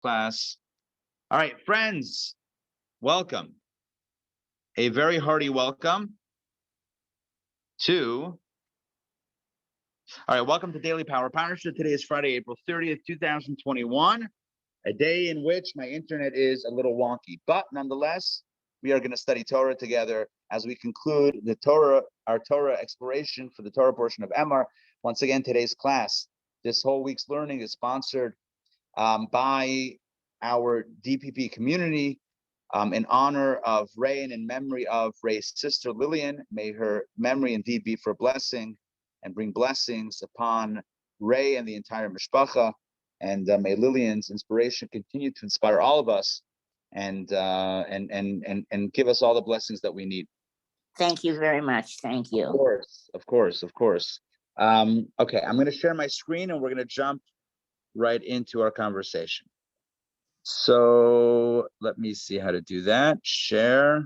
class. All right, friends, welcome. A very hearty welcome to, welcome to Daily Power Parsha. Today is Friday, April 30th, 2021, a day in which my internet is a little wonky, but nonetheless, we are going to study Torah together as we conclude our Torah exploration for the Torah portion of Emor. Once again, today's class, this whole week's learning is sponsored by our DPP community in honor of Ray and in memory of Ray's sister Lillian. May her memory indeed be for a blessing and bring blessings upon Ray and the entire mishpacha. And may Lillian's inspiration continue to inspire all of us and give us all the blessings that we need. Thank you very much. Thank you. Of course. Okay, I'm going to share my screen and we're going to jump right into our conversation. So let me see how to do that. Share.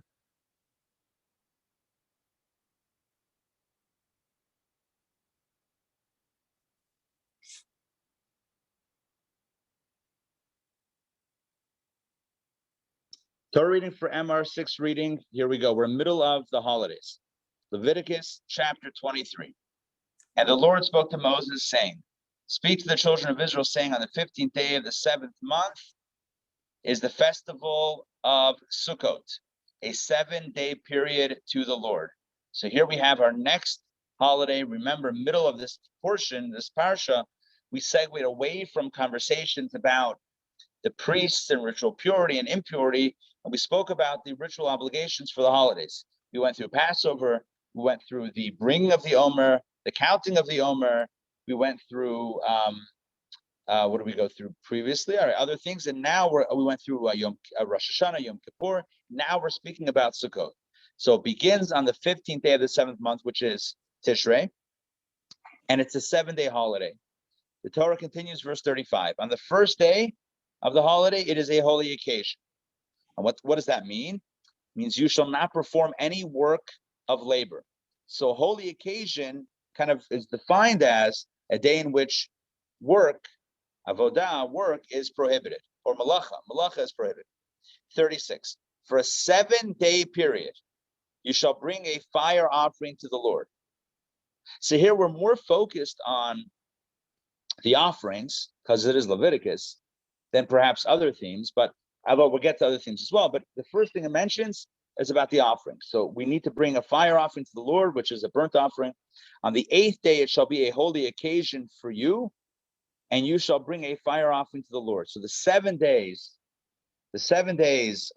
Torah reading for Emor 6 reading. Here we go. We're in the middle of the holidays. Leviticus chapter 23. And the Lord spoke to Moses, saying, speak to the children of Israel, saying, on the 15th day of the 7th month is the festival of Sukkot, a 7-day period to the Lord. So here we have our next holiday. Remember, middle of this portion, this parsha, we segued away from conversations about the priests and ritual purity and impurity, and we spoke about the ritual obligations for the holidays. We went through Passover, we went through the bringing of the Omer, the counting of the Omer, we went through, what did we go through previously? All right, other things, and now we went through Rosh Hashanah, Yom Kippur. Now we're speaking about Sukkot. So it begins on the 15th day of the 7th month, which is Tishrei, and it's a 7-day holiday. The Torah continues, verse 35. On the first day of the holiday, it is a holy occasion. And what does that mean? It means you shall not perform any work of labor. So holy occasion kind of is defined as a day in which work, avodah, work is prohibited, or malacha is prohibited. 36. For a 7-day period, you shall bring a fire offering to the Lord. So here we're more focused on the offerings, because it is Leviticus, than perhaps other themes, but although we'll get to other things as well. But the first thing it mentions is about the offering. So we need to bring a fire offering to the Lord, which is a burnt offering. On the 8th day, it shall be a holy occasion for you, and you shall bring a fire offering to the Lord. So the 7 days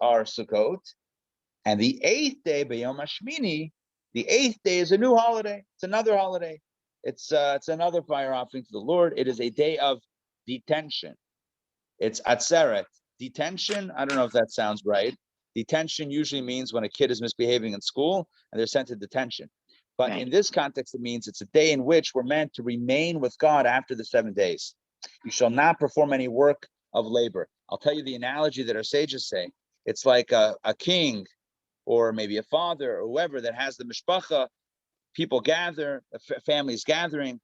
are Sukkot, and the 8th day, B'Yom HaShmini, the 8th day is a new holiday. It's another holiday. It's another fire offering to the Lord. It is a day of detention. It's Atzeret. Detention, I don't know if that sounds right. Detention usually means when a kid is misbehaving in school and they're sent to detention. But in this context, it means it's a day in which we're meant to remain with God after the 7 days. You shall not perform any work of labor. I'll tell you the analogy that our sages say. It's like a king or maybe a father or whoever that has the mishpacha. People gather, families gathering,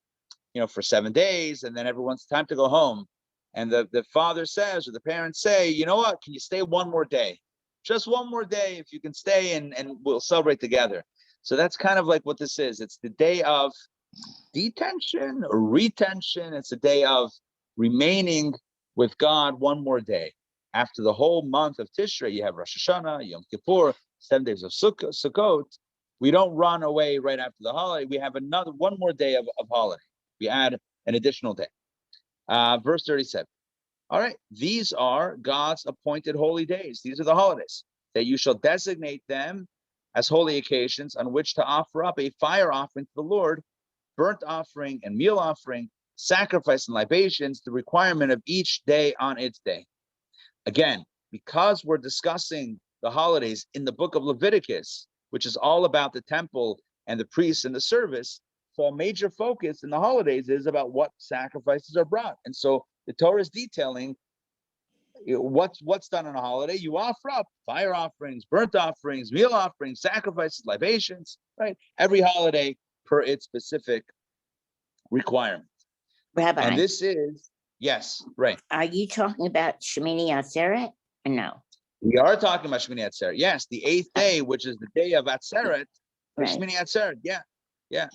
for 7 days, and then everyone's time to go home. And the father says, or the parents say, you know what, can you stay one more day? Just one more day, if you can stay, and we'll celebrate together. So that's kind of like what this is. It's the day of detention or retention. It's a day of remaining with God one more day. After the whole month of Tishrei, you have Rosh Hashanah, Yom Kippur, 7 days of Sukkot. We don't run away right after the holiday. We have one more day of holiday. We add an additional day. Verse 37. All right, these are God's appointed holy days. These are the holidays that you shall designate them as holy occasions on which to offer up a fire offering to the Lord, burnt offering and meal offering, sacrifice and libations, the requirement of each day on its day. Again, because we're discussing the holidays in the book of Leviticus, which is all about the temple and the priests and the service, so a major focus in the holidays is about what sacrifices are brought. And so the Torah is detailing what's done on a holiday. You offer up fire offerings, burnt offerings, meal offerings, sacrifices, libations, right? Every holiday per its specific requirement. Rabbi. And this is, Yes, right. Are you talking about Shemini Atzeret or no? We are talking about Shmini Atzeret. Yes, the 8th day, which is the day of Atzeret, or Right. Shmini Atzeret. Yeah, yeah.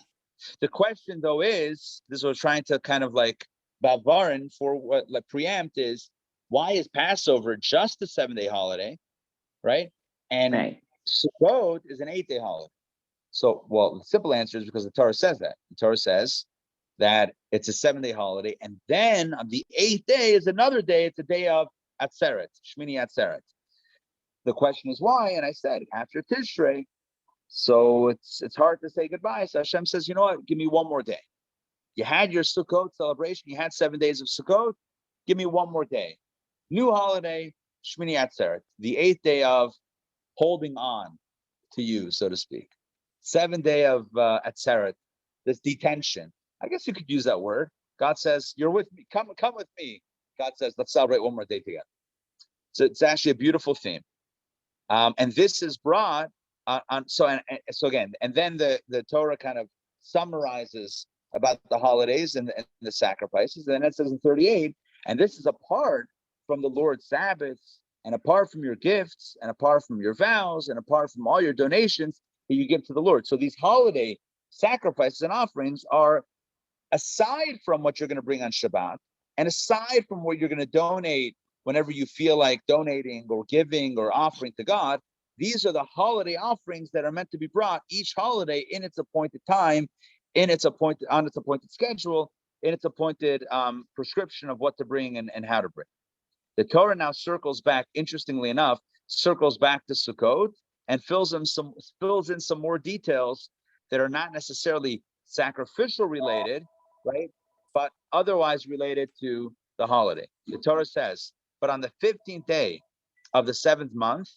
The question though is, this was trying to kind of like bavarin for what like preempt is, why is Passover just a 7-day holiday, right? And Right. Sukkot is an 8-day holiday. So, well, the simple answer is because the Torah says that. The Torah says that it's a 7-day holiday, and then on the 8th day is another day. It's a day of Atzeret, Shmini Atzeret. The question is why, and I said after Tishrei, so it's hard to say goodbye. So Hashem says, you know what? Give me one more day. You had your Sukkot celebration. You had 7 days of Sukkot. Give me one more day. New holiday, Shmini Atzeret, the 8th day of holding on to you, so to speak. 7th day of Atzeret, this detention. I guess you could use that word. God says, you're with me. Come with me. God says, let's celebrate one more day together. So it's actually a beautiful theme. And this is brought on. So again, and then the Torah kind of summarizes about the holidays and the sacrifices. And then it says in 38, and this is apart from the Lord's Sabbaths, and apart from your gifts, and apart from your vows, and apart from all your donations that you give to the Lord. So these holiday sacrifices and offerings are aside from what you're going to bring on Shabbat, and aside from what you're going to donate whenever you feel like donating or giving or offering to God. These are the holiday offerings that are meant to be brought each holiday in its appointed time, on its appointed schedule, in its appointed prescription of what to bring and how to bring. The Torah now circles back, interestingly enough, circles back to Sukkot and fills in some more details that are not necessarily sacrificial related, right, but otherwise related to the holiday. The Torah says, but on the 15th day of the 7th month,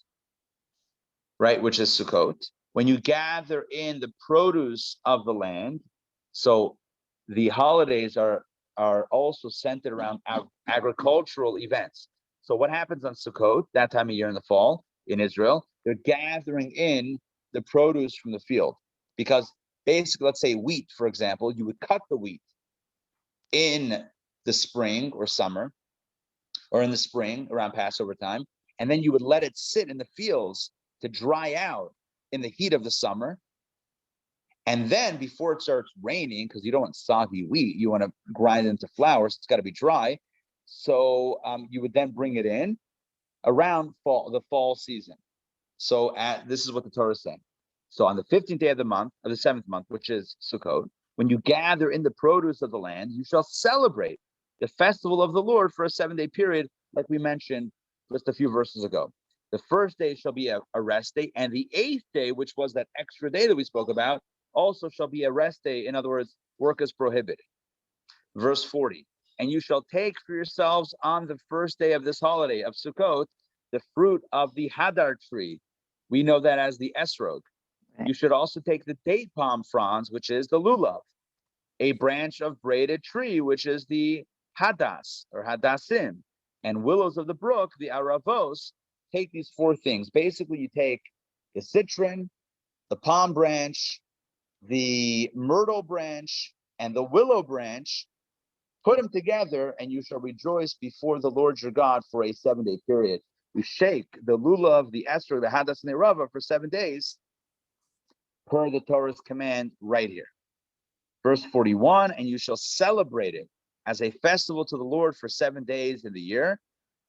right, which is Sukkot, when you gather in the produce of the land, so the holidays are also centered around agricultural events. So what happens on Sukkot, that time of year in the fall in Israel, they're gathering in the produce from the field. Because basically, let's say wheat, for example, you would cut the wheat in the spring or summer, or in the spring around Passover time, and then you would let it sit in the fields to dry out in the heat of the summer. And then before it starts raining, because you don't want soggy wheat, you want to grind it into flour, so it's got to be dry. So you would then bring it in around the fall season. So this is what the Torah is saying. So on the 15th day of the 7th month, which is Sukkot, when you gather in the produce of the land, you shall celebrate the festival of the Lord for a 7-day period, like we mentioned just a few verses ago. The first day shall be a rest day, and the 8th day, which was that extra day that we spoke about, also shall be a rest day. In other words, work is prohibited. Verse 40, and you shall take for yourselves on the first day of this holiday of Sukkot the fruit of the hadar tree. We know that as the esrog. You should also take the date palm fronds, which is the lulav, a branch of braided tree, which is the hadas or hadassim, and willows of the brook, the aravos. Take these 4 things. Basically, you take the citron, the palm branch, the myrtle branch, and the willow branch, put them together, and you shall rejoice before the Lord your God for a 7-day period. You shake the lulav, the esrog, the hadas, and the rava for 7 days, per the Torah's command right here. Verse 41, and you shall celebrate it as a festival to the Lord for 7 days in the year.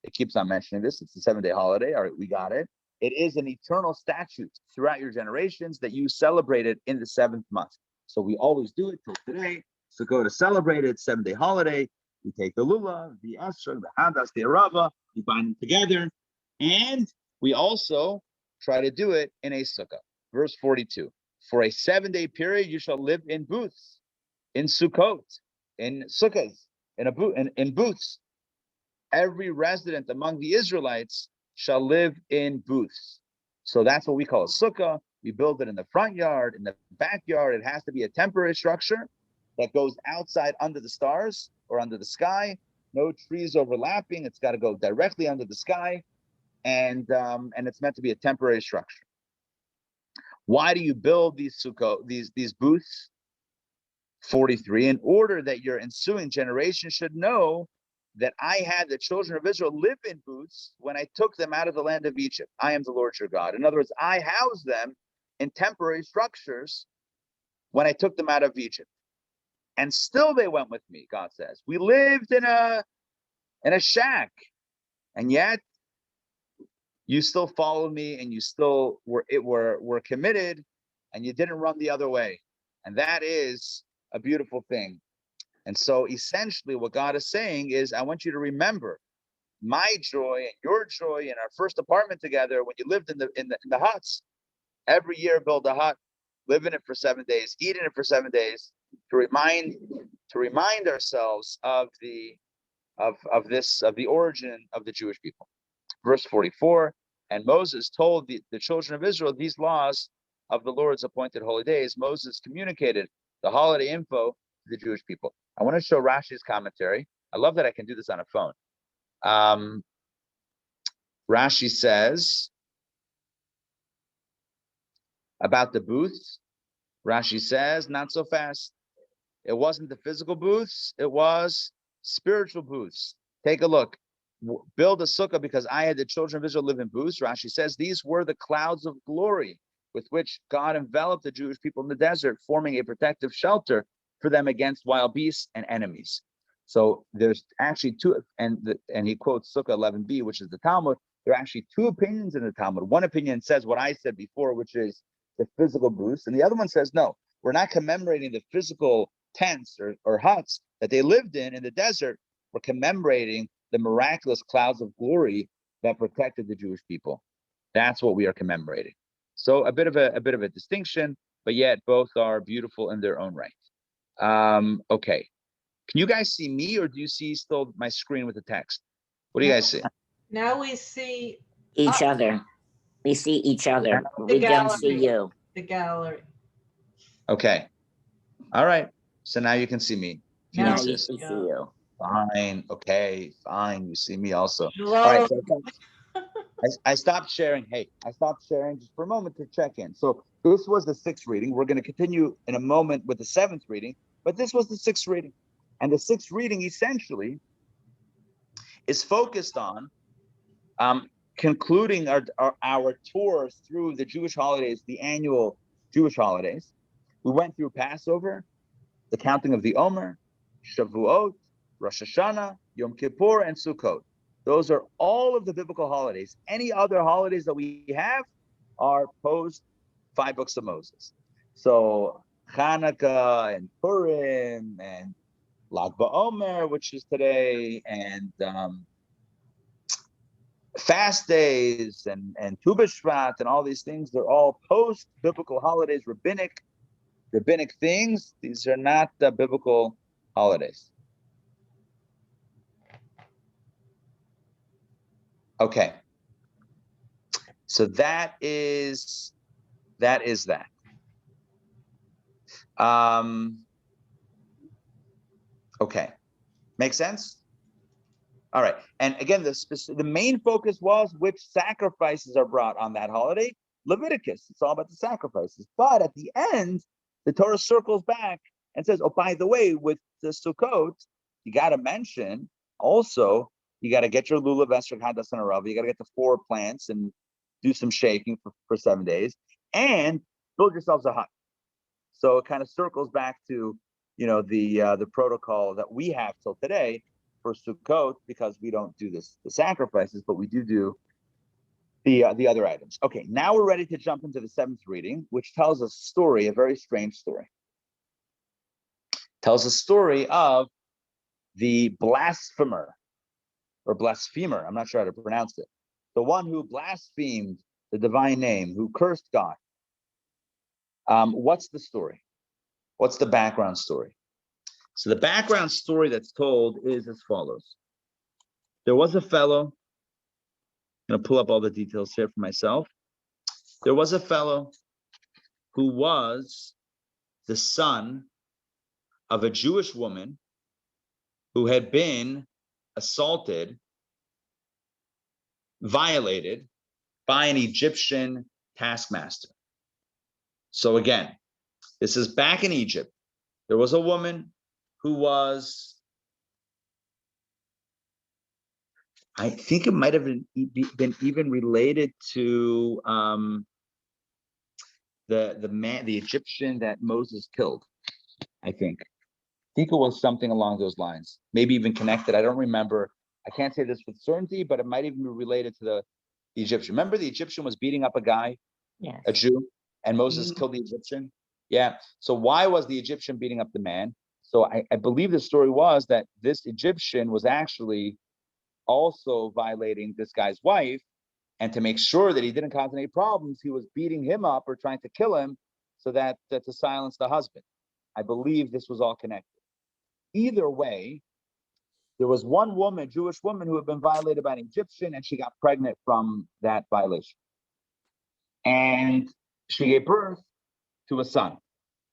It keeps on mentioning this. It's a 7-day holiday. All right, we got it. It is an eternal statute throughout your generations that you celebrate it in the 7th month. So we always do it till today. So go to celebrate it, 7-day holiday. You take the lulav, the esrog, the hadas, the arava, you bind them together. And we also try to do it in a sukkah. Verse 42, for a 7-day period, you shall live in booths, in Sukkot, in sukkahs, in booths. Every resident among the Israelites shall live in booths. So that's what we call a sukkah. We build it in the front yard, in the backyard. It has to be a temporary structure that goes outside under the stars or under the sky. No trees overlapping. It's got to go directly under the sky, and it's meant to be a temporary structure. Why do you build these sukkot, these booths? 43, in order that your ensuing generation should know that I had the children of Israel live in booths when I took them out of the land of Egypt. I am the Lord your God. In other words, I housed them in temporary structures when I took them out of Egypt. And still they went with me, God says. We lived in a shack, and yet you still followed me, and you still were committed, and you didn't run the other way. And that is a beautiful thing. And so essentially what God is saying is, I want you to remember my joy and your joy in our first apartment together when you lived in the huts. Every year build a hut, live in it for 7 days, eat in it for 7 days, to remind ourselves of the origin of the Jewish people. Verse 44, and Moses told the children of Israel these laws of the Lord's appointed holy days. Moses communicated the holiday info to the Jewish people. I want to show Rashi's commentary. I love that I can do this on a phone. Rashi says about the booths, Rashi says, not so fast. It wasn't the physical booths, it was spiritual booths. Take a look. Build a sukkah because I had the children of Israel live in booths. Rashi says these were the clouds of glory with which God enveloped the Jewish people in the desert, forming a protective shelter for them against wild beasts and enemies. So there's actually two, and he quotes Sukkah 11b, which is the Talmud. There are actually two opinions in the Talmud. One opinion says what I said before, which is the physical booths, and the other one says no, we're not commemorating the physical tents or huts that they lived in the desert. We're commemorating the miraculous clouds of glory that protected the Jewish people. That's what we are commemorating. So a bit of a distinction, but yet both are beautiful in their own right. Okay. Can you guys see me, or do you see still my screen with the text? What do you guys see? Now we see Each other. We see each other. The We don't see gallery. you. the gallery. Okay. All right. So now you can see me. If you Now Now you insist. can see you. Fine. Okay. Fine. You see me also. Hello. All right. So I stopped sharing. Hey, I stopped sharing just for a moment to check in. So this was the 6th reading. We're going to continue in a moment with the 7th reading, but this was the 6th reading. And the 6th reading essentially is focused on concluding our tour through the Jewish holidays, the annual Jewish holidays. We went through Passover, the counting of the Omer, Shavuot, Rosh Hashanah, Yom Kippur, and Sukkot. Those are all of the biblical holidays. Any other holidays that we have are post 5 books of Moses. So Hanukkah and Purim and Lag BaOmer, which is today, and fast days and Tu B'Shvat and all these things, they're all post-biblical holidays, rabbinic things. These are not biblical holidays. Okay. So that is that. Okay. Make sense? All right. And again, the main focus was which sacrifices are brought on that holiday. Leviticus. It's all about the sacrifices. But at the end, the Torah circles back and says, oh, by the way, with the Sukkot, you got to mention also, you got to get your lulav, esrog, hadas, and arav. You got to get the 4 plants and do some shaking for 7 days and build yourselves a hut. So it kind of circles back to, the protocol that we have till today for Sukkot, because we don't do the sacrifices, but we do the other items. Okay, now we're ready to jump into the 7th reading, which tells a story, a very strange story. Tells a story of the blasphemer or blasphemer. I'm not sure how to pronounce it. The one who blasphemed the divine name, who cursed God. What's the story? What's the background story? So the background story that's told is as follows. There was a fellow, I'm going to pull up all the details here for myself. There was a fellow who was the son of a Jewish woman who had been assaulted, violated by an Egyptian taskmaster. So again, this is back in Egypt. There was a woman who was I think it might have been even related to the Egyptian that Moses killed. I think it was something along those lines, maybe even connected. I don't remember. I can't say this with certainty, but it might even be related to the Egyptian. Remember, the Egyptian was beating up a guy, Yes. a Jew, and Moses killed the Egyptian. Yeah. So why was the Egyptian beating up the man? So I believe the story was that this Egyptian was actually also violating this guy's wife, and to make sure that he didn't cause any problems, he was beating him up or trying to kill him, so that to silence the husband. I believe this was all connected. Either way, there was one woman, Jewish woman, who had been violated by an Egyptian, and she got pregnant from that violation. And she gave birth to a son.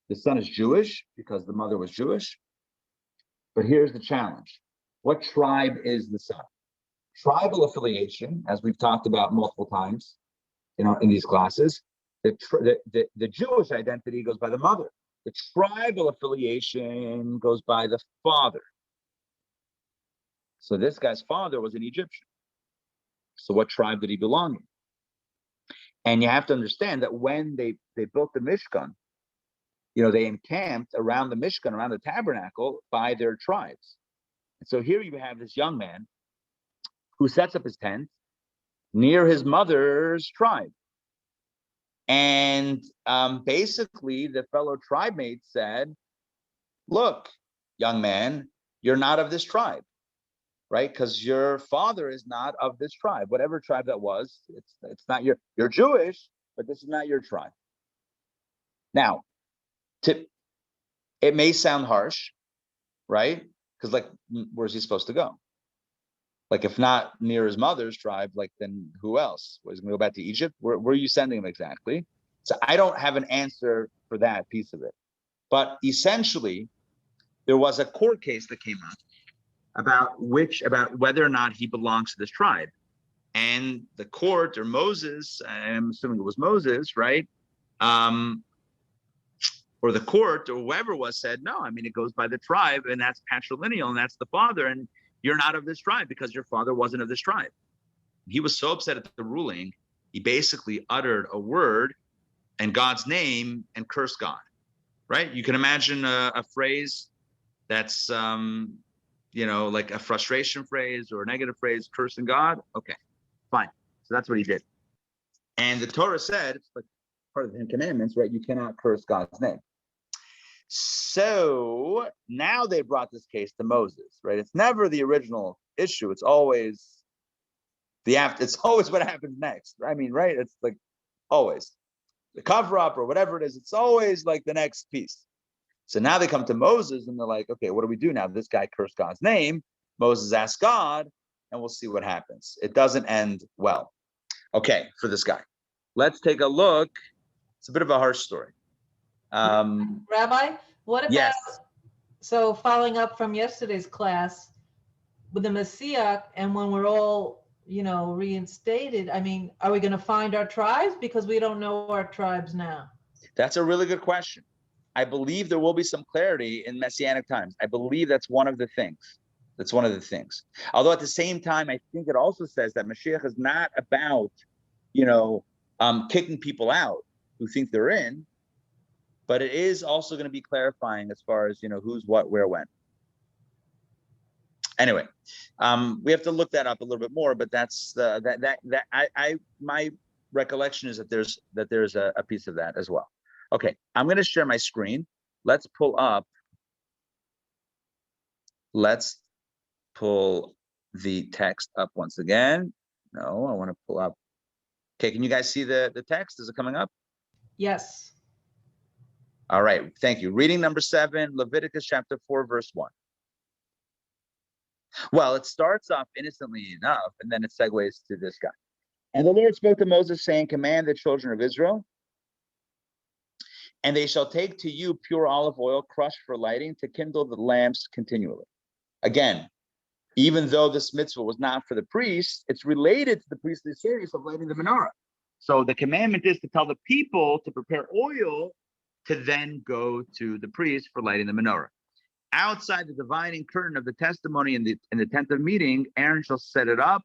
The son is Jewish because the mother was Jewish. But here's the challenge. What tribe is the son? Tribal affiliation, as we've talked about multiple times in these classes, the Jewish identity goes by the mother. The tribal affiliation goes by the father. So this guy's father was an Egyptian. So what tribe did he belong in? And you have to understand that when they built the Mishkan, they encamped around the Mishkan, around the tabernacle, by their tribes. And so here you have this young man who sets up his tent near his mother's tribe. And basically the fellow tribe mate said, look, young man, you're not of this tribe, right? Because your father is not of this tribe, whatever tribe that was. It's not you're Jewish, but this is not your tribe. Now, it may sound harsh, right? Because where's he supposed to go? If not near his mother's tribe, then who else? Was he going to go back to Egypt? Where are you sending him exactly? So I don't have an answer for that piece of it. But essentially, there was a court case that came up about whether or not he belongs to this tribe. And the court, or Moses, I'm assuming it was Moses, right? Or the court, or whoever was, said, no, it goes by the tribe, and that's patrilineal, and that's the father, and you're not of this tribe because your father wasn't of this tribe. He was so upset at the ruling, he basically uttered a word in God's name and cursed God, right? You can imagine a phrase that's, like a frustration phrase or a negative phrase, cursing God. Okay, fine. So that's what he did. And the Torah said, it's part of the 10 Commandments, right? You cannot curse God's name. So now they brought this case to Moses, right? It's never the original issue. It's always it's always what happens next. Right? It's always the cover up or whatever it is. It's always the next piece. So now they come to Moses and they're like, okay, what do we do now? This guy cursed God's name. Moses asked God, and we'll see what happens. It doesn't end well. Okay, for this guy. Let's take a look. It's a bit of a harsh story. Rabbi, what about, yes. So following up from yesterday's class, with the Messiah, and when we're all, reinstated, are we going to find our tribes? Because we don't know our tribes now. That's a really good question. I believe there will be some clarity in Messianic times. I believe that's one of the things. Although at the same time, I think it also says that Mashiach is not about, kicking people out who think they're in, but it is also going to be clarifying as far as, who's what, where, when. Anyway, we have to look that up a little bit more, but that's my recollection is that there's a piece of that as well. Okay, I'm going to share my screen. Let's pull the text up once again. No, I want to pull up. Okay, can you guys see the text? Is it coming up? Yes. All right, thank you. Reading number 7, Leviticus chapter 4, verse 1. Well, it starts off innocently enough, and then it segues to this guy. And the Lord spoke to Moses, saying, command the children of Israel, and they shall take to you pure olive oil crushed for lighting to kindle the lamps continually. Again, even though this mitzvah was not for the priests, it's related to the priestly service of lighting the menorah. So the commandment is to tell the people to prepare oil to then go to the priest for lighting the menorah. Outside the dividing curtain of the testimony in the tent of meeting, Aaron shall set it up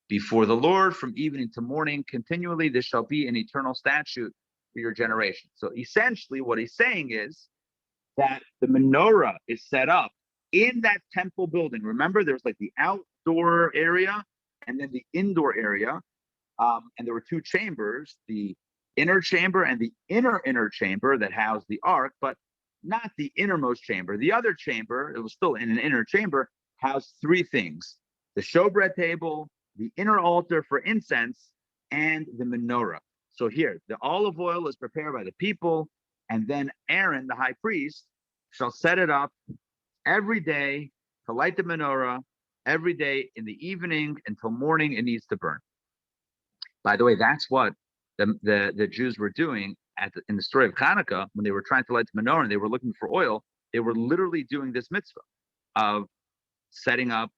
before the Lord from evening to morning continually. This shall be an eternal statute for your generation. So essentially what he's saying is that the menorah is set up in that temple building. Remember, there's like the outdoor area and then the indoor area. And there were two chambers, the inner chamber and the inner chamber that housed the ark, but not the innermost chamber. The other chamber, it was still in an inner chamber, housed three things: the showbread table, the inner altar for incense, and the menorah. So here, the olive oil is prepared by the people, and then Aaron, the high priest, shall set it up every day to light the menorah. Every day in the evening until morning, it needs to burn. By the way, that's what the Jews were doing in the story of Hanukkah when they were trying to light the menorah and they were looking for oil. They were literally doing this mitzvah of setting up,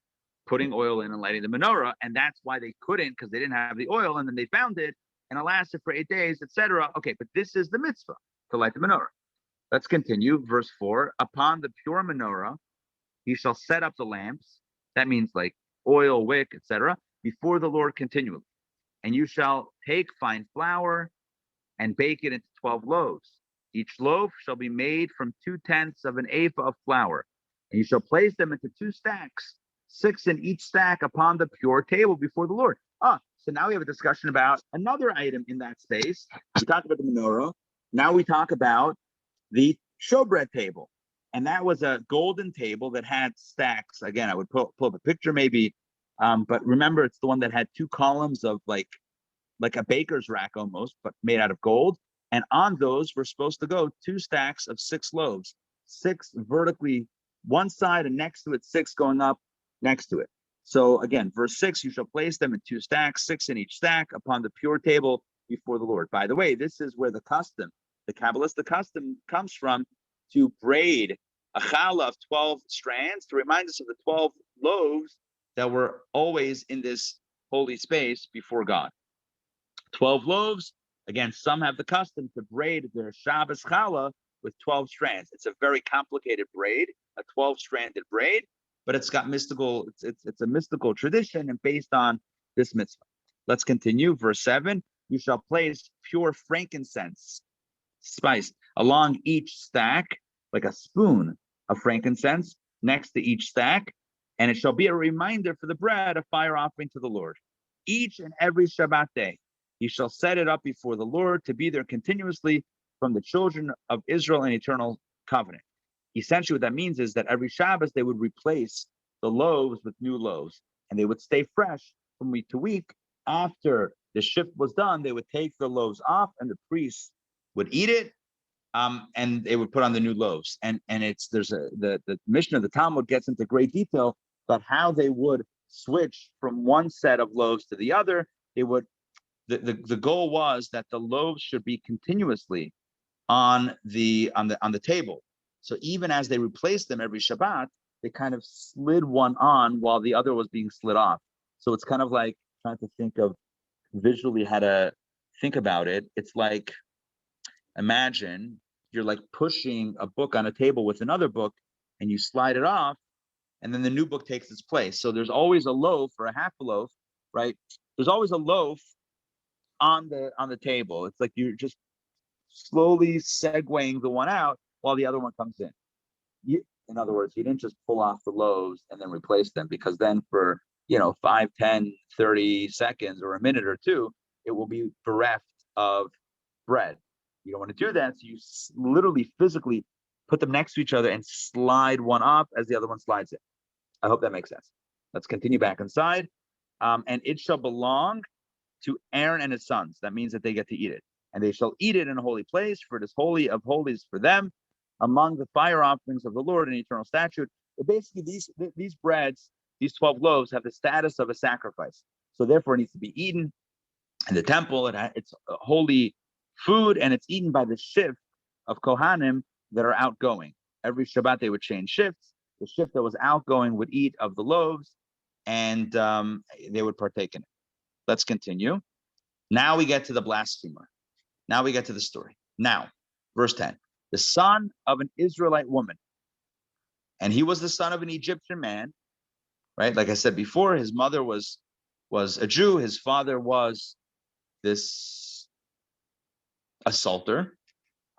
putting oil in and lighting the menorah. And that's why they couldn't, because they didn't have the oil. And then they found it and it lasted for 8 days, etc. Okay, but this is the mitzvah to light the menorah. Let's continue. Verse 4, upon the pure menorah, he shall set up the lamps. That means like oil, wick, etc. before the Lord continually. And you shall take fine flour and bake it into 12 loaves. Each loaf shall be made from 2/10 of an ephah of flour. And you shall place them into 2 stacks, 6 in each stack upon the pure table before the Lord. So now we have a discussion about another item in that space. We talked about the menorah. Now we talk about the showbread table. And that was a golden table that had stacks. Again, I would pull up a picture maybe. But remember, it's the one that had 2 columns of like a baker's rack almost, but made out of gold. And on those were supposed to go 2 stacks of 6 loaves, 6 vertically one side, and next to it 6 going up next to it. So again, verse 6, you shall place them in 2 stacks, 6 in each stack upon the pure table before the Lord. By the way, this is where the Kabbalistic custom comes from, to braid a challah of 12 strands to remind us of the 12 loaves that were always in this holy space before God. 12 loaves. Again, some have the custom to braid their Shabbos challah with 12 strands. It's a very complicated braid, a 12-stranded braid, but it's got mystical, it's a mystical tradition and based on this mitzvah. Let's continue. Verse 7, you shall place pure frankincense spice along each stack, like a spoon of frankincense next to each stack, and it shall be a reminder for the bread, a fire offering to the Lord. Each and every Shabbat day, he shall set it up before the Lord to be there continuously from the children of Israel in eternal covenant. Essentially, what that means is that every Shabbos they would replace the loaves with new loaves, and they would stay fresh from week to week. After the shift was done, they would take the loaves off, and the priests would eat it, and they would put on the new loaves. And the Mishnah of the Talmud gets into great detail about how they would switch from one set of loaves to the other. They would the goal was that the loaves should be continuously on the table. So even as they replaced them every Shabbat, they kind of slid one on while the other was being slid off. So it's kind of like trying to think of visually how to think about it. It's like, imagine you're like pushing a book on a table with another book and you slide it off and then the new book takes its place. So there's always a loaf or a half a loaf, right? There's always a loaf on the table. It's like you're just slowly segueing the one out while the other one comes in. In other words, you didn't just pull off the loaves and then replace them, because then for 5, 10, 30 seconds or a minute or two, it will be bereft of bread. You don't want to do that, so you literally physically put them next to each other and slide one off as the other one slides in. I hope that makes sense. Let's continue back inside. And it shall belong to Aaron and his sons. That means that they get to eat it. And they shall eat it in a holy place, for it is holy of holies for them, among the fire offerings of the Lord in eternal statute. But basically, these breads, these 12 loaves, have the status of a sacrifice. So therefore, it needs to be eaten in the temple. It's holy food, and it's eaten by the shift of Kohanim that are outgoing. Every Shabbat, they would change shifts. The shift that was outgoing would eat of the loaves, and they would partake in it. Let's continue. Now we get to the blasphemer. Now we get to the story. Now, verse 10, the son of an Israelite woman, and he was the son of an Egyptian man, right? Like I said before, his mother was was a Jew. His father was this assaulter,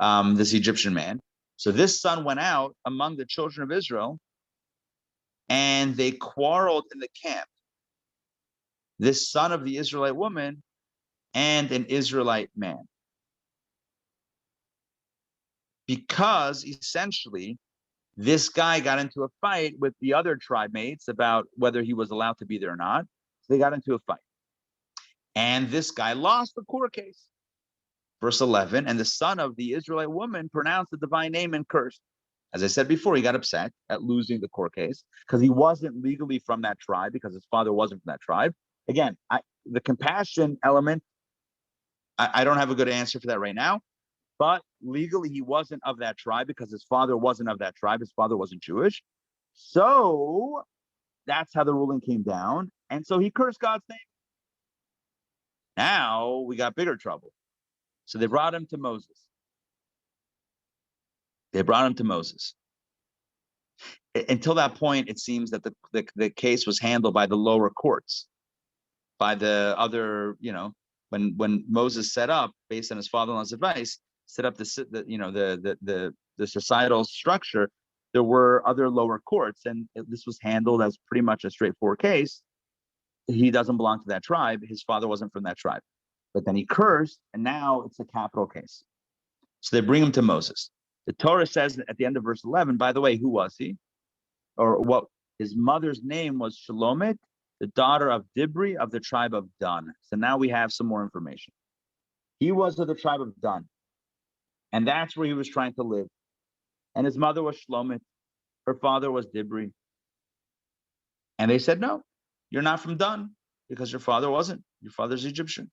this Egyptian man. So this son went out among the children of Israel, and they quarreled in the camp. This son of the Israelite woman and an Israelite man. Because essentially, this guy got into a fight with the other tribe mates about whether he was allowed to be there or not. So they got into a fight. And this guy lost the court case. Verse 11, and the son of the Israelite woman pronounced the divine name and cursed. As I said before, he got upset at losing the court case because he wasn't legally from that tribe, because his father wasn't from that tribe. Again, the compassion element, I don't have a good answer for that right now. But legally, he wasn't of that tribe because his father wasn't of that tribe. His father wasn't Jewish. So that's how the ruling came down. And so he cursed God's name. Now we got bigger trouble. So they brought him to Moses. Until that point, it seems that the case was handled by the lower courts, by the other, when Moses set up, based on his father-in-law's advice, set up the societal structure, there were other lower courts, and this was handled as pretty much a straightforward case. He doesn't belong to that tribe. His father wasn't from that tribe. But then he cursed, and now it's a capital case. So they bring him to Moses. The Torah says at the end of verse 11, by the way, who was he? Or what? His mother's name was Shalomit, the daughter of Dibri of the tribe of Dan. So now we have some more information. He was of the tribe of Dan. And that's where he was trying to live. And his mother was Shlomit. Her father was Dibri. And they said, no, you're not from Dan, because your father wasn't. Your father's Egyptian.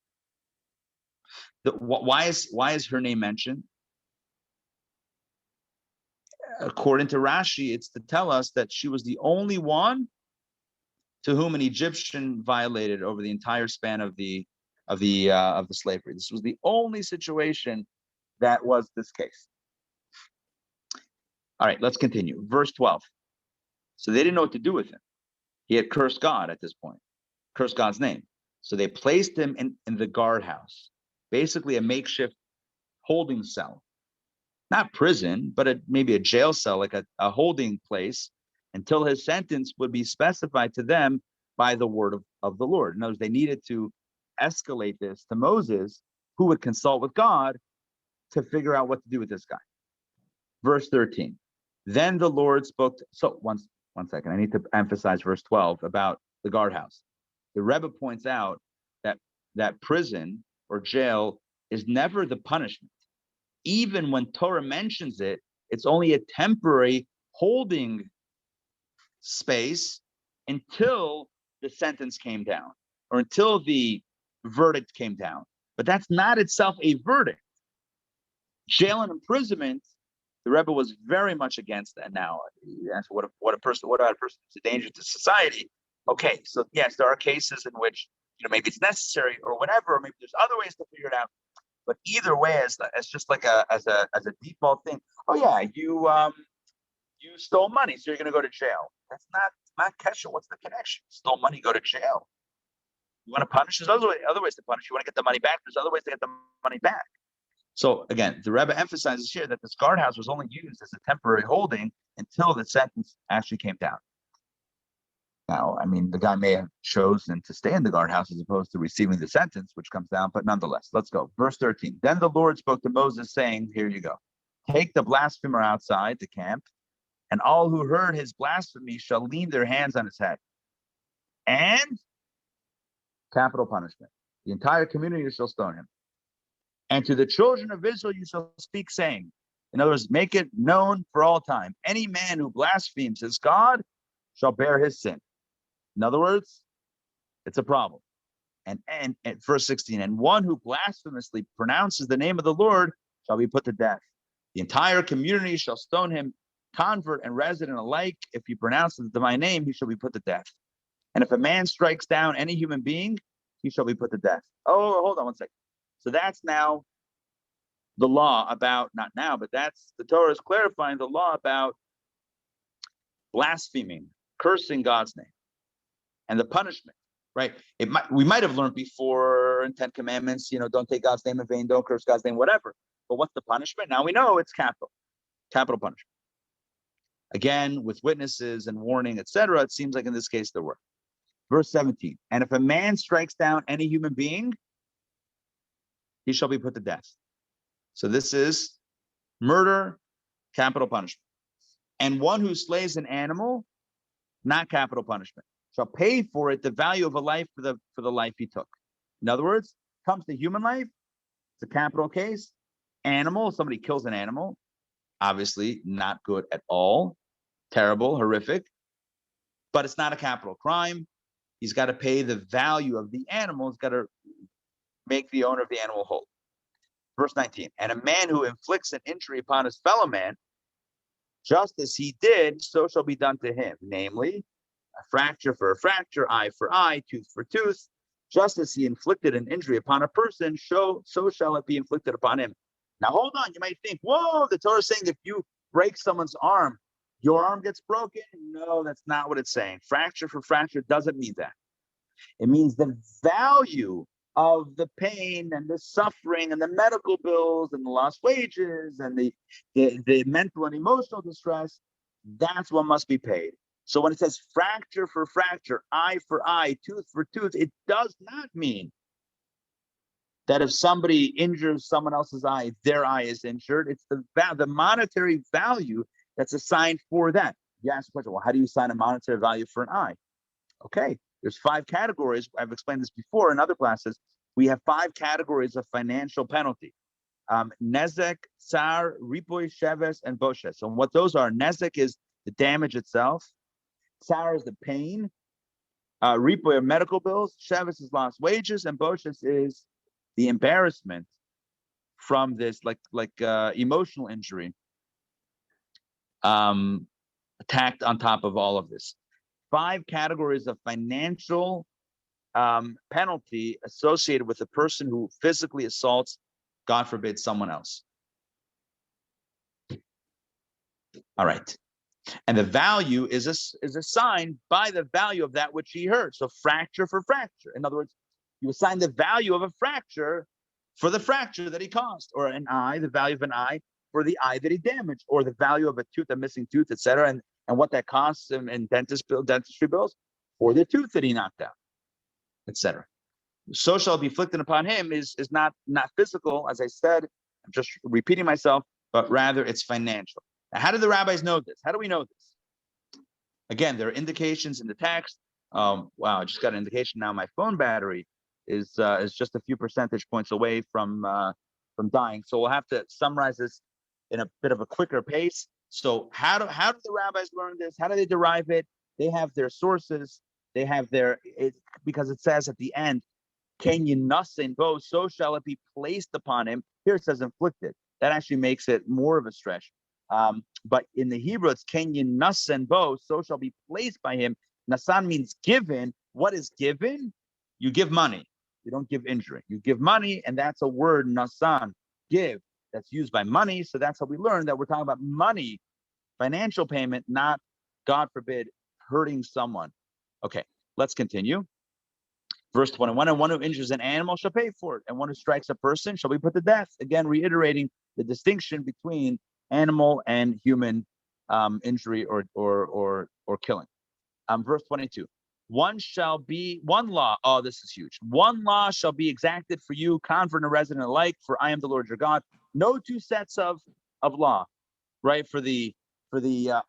Why is her name mentioned? According to Rashi, it's to tell us that she was the only one to whom an Egyptian violated over the entire span of the slavery. This was the only situation that was this case. All right, let's continue. Verse 12. So they didn't know what to do with him. He had cursed God at this point, cursed God's name. So they placed him in the guardhouse, basically a makeshift holding cell. Not prison, but maybe a jail cell, like a holding place, until his sentence would be specified to them by the word of the Lord. In other words, they needed to escalate this to Moses, who would consult with God to figure out what to do with this guy. Verse 13. Then the Lord spoke to, so one second, I need to emphasize verse 12 about the guardhouse. The Rebbe points out that prison or jail is never the punishment. Even when Torah mentions it, it's only a temporary holding space until the sentence came down or until the verdict came down. But that's not itself a verdict. Jail and imprisonment, the Rebbe was very much against that. Now, what a person is a danger to society. Okay, so yes, there are cases in which maybe it's necessary or whatever, or maybe there's other ways to figure it out. But either way, as just like as a default thing. Oh yeah, you stole money, so you're going to go to jail. That's not kesher. What's the connection? Stole money, go to jail. You want to punish? There's other ways to punish. You want to get the money back? There's other ways to get the money back. So again, the Rebbe emphasizes here that this guardhouse was only used as a temporary holding until the sentence actually came down. Now, I mean, the guy may have chosen to stay in the guardhouse as opposed to receiving the sentence, which comes down, but nonetheless, let's go. Verse 13. Then the Lord spoke to Moses, saying, here you go. Take the blasphemer outside the camp, and all who heard his blasphemy shall lean their hands on his head. And capital punishment. The entire community shall stone him. And to the children of Israel you shall speak, saying, in other words, make it known for all time, any man who blasphemes his God shall bear his sin. In other words, it's a problem. And verse 16, and one who blasphemously pronounces the name of the Lord shall be put to death. The entire community shall stone him, convert and resident alike. If he pronounces the divine name, he shall be put to death. And if a man strikes down any human being, he shall be put to death. Oh, hold on one second. So that's now the law about, not now, but that's, the Torah is clarifying the law about blaspheming, cursing God's name, and the punishment. right? We might have learned before in 10 Commandments, don't take God's name in vain, don't curse God's name, whatever. But what's the punishment? Now we know it's capital punishment. Again, with witnesses and warning, etc. It seems like in this case there were. Verse 17, and if a man strikes down any human being, he shall be put to death. So this is murder, capital punishment. And one who slays an animal, not capital punishment, shall pay for it the value of a life for the life he took. In other words, comes to human life, it's a capital case. Animal, somebody kills an animal, obviously not good at all, terrible, horrific, but it's not a capital crime. He's got to pay the value of the animal. He's got to make the owner of the animal whole. Verse 19, and a man who inflicts an injury upon his fellow man, just as he did, so shall be done to him, namely, a fracture for a fracture, eye for eye, tooth for tooth. Just as he inflicted an injury upon a person, so shall it be inflicted upon him. Now, hold on. You might think, whoa, the Torah is saying if you break someone's arm, your arm gets broken. No, that's not what it's saying. Fracture for fracture doesn't mean that. It means the value of the pain and the suffering and the medical bills and the lost wages and the mental and emotional distress, that's what must be paid. So when it says fracture for fracture, eye for eye, tooth for tooth, it does not mean that if somebody injures someone else's eye, their eye is injured. It's the monetary value that's assigned for that. You ask the question, well, how do you assign a monetary value for an eye? Okay, there's 5 categories. I've explained this before in other classes. We have 5 categories of financial penalty. Nezek, tsar, ripoy, sheves, and boshes. And what those are, nezek is the damage itself. Tsar is the pain. Ripoy are medical bills. Sheves is lost wages. And boshes is the embarrassment from this, like emotional injury, tacked on top of all of this. 5 categories of financial penalty associated with a person who physically assaults, God forbid, someone else. All right. And the value is assigned by the value of that which he hurt. So fracture for fracture. In other words, you assign the value of a fracture for the fracture that he caused, or an eye, the value of an eye for the eye that he damaged, or the value of a tooth, a missing tooth, etc., and what that costs him in dentistry bills for the tooth that he knocked out, etc. So shall be inflicted upon him is not physical, as I said. I'm just repeating myself, but rather it's financial. Now, how do the rabbis know this? How do we know this? Again, there are indications in the text. Wow, I just got an indication now. My phone battery is just a few percentage points away from dying. So we'll have to summarize this in a bit of a quicker pace. So how do the rabbis learn this? How do they derive it? They have their sources. They have because it says at the end, Ken Yunasin bo, so shall it be placed upon him. Here it says inflicted. That actually makes it more of a stretch. But in the Hebrew, it's Ken Yunasin bo, so shall be placed by him. Nasan means given. What is given? You give money. You don't give injury. You give money, and that's a word, nasan, give. That's used by money. So that's how we learn that we're talking about money, financial payment, not, God forbid, hurting someone. Okay, let's continue. Verse 21, and one who injures an animal shall pay for it, and one who strikes a person shall be put to death. Again, reiterating the distinction between animal and human injury or killing. Verse 22, one law. Oh, this is huge. One law shall be exacted for you, convert and resident alike, for I am the Lord your God. No 2 sets of law, right? For the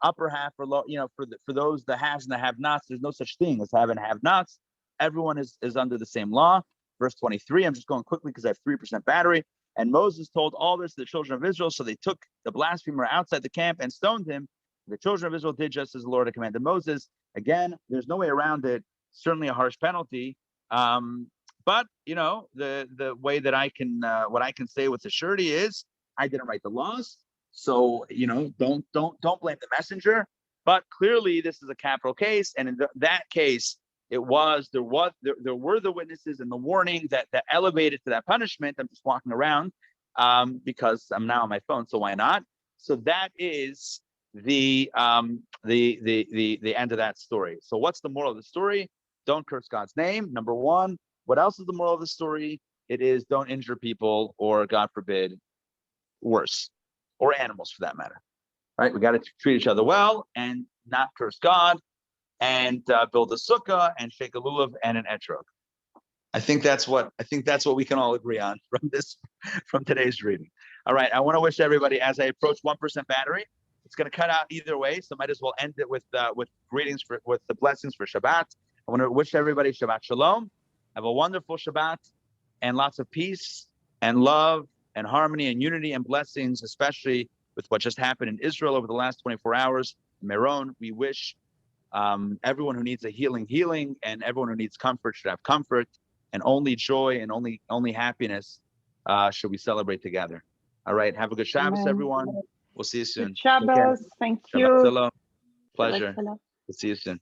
upper half, or low, for those the haves and the have-nots, there's no such thing as have and have-nots. Everyone is under the same law. Verse 23, I'm just going quickly because I have 3% battery. And Moses told all this to the children of Israel, so they took the blasphemer outside the camp and stoned him. The children of Israel did just as the Lord had commanded Moses. Again, there's no way around it. Certainly a harsh penalty. But the way that I can what I can say with surety is I didn't write the laws. So don't blame the messenger. But clearly this is a capital case, and in that case, there were the witnesses and the warning that elevated to that punishment. I'm just walking around because I'm now on my phone, so why not? So that is the end of that story. So what's the moral of the story? don't curse God's name, number one. What else is the moral of the story? It is don't injure people, or God forbid, worse, or animals for that matter, right? We got to treat each other well and not curse God, and build a sukkah and shake a lulav and an etrog. I think that's what we can all agree on from today's reading. All right, I want to wish everybody, as I approach 1% battery, it's going to cut out either way, so might as well end it with greetings with the blessings for Shabbat. I want to wish everybody Shabbat Shalom. Have a wonderful Shabbat and lots of peace and love and harmony and unity and blessings, especially with what just happened in Israel over the last 24 hours. Meron, we wish everyone who needs a healing, and everyone who needs comfort should have comfort, and only joy and only happiness should we celebrate together. All right, have a good Shabbos, Amen. everyone. We'll see you soon. Good Shabbos. Thank you. Shabbat Shalom. Pleasure. Shabbat shalom. We'll see you soon.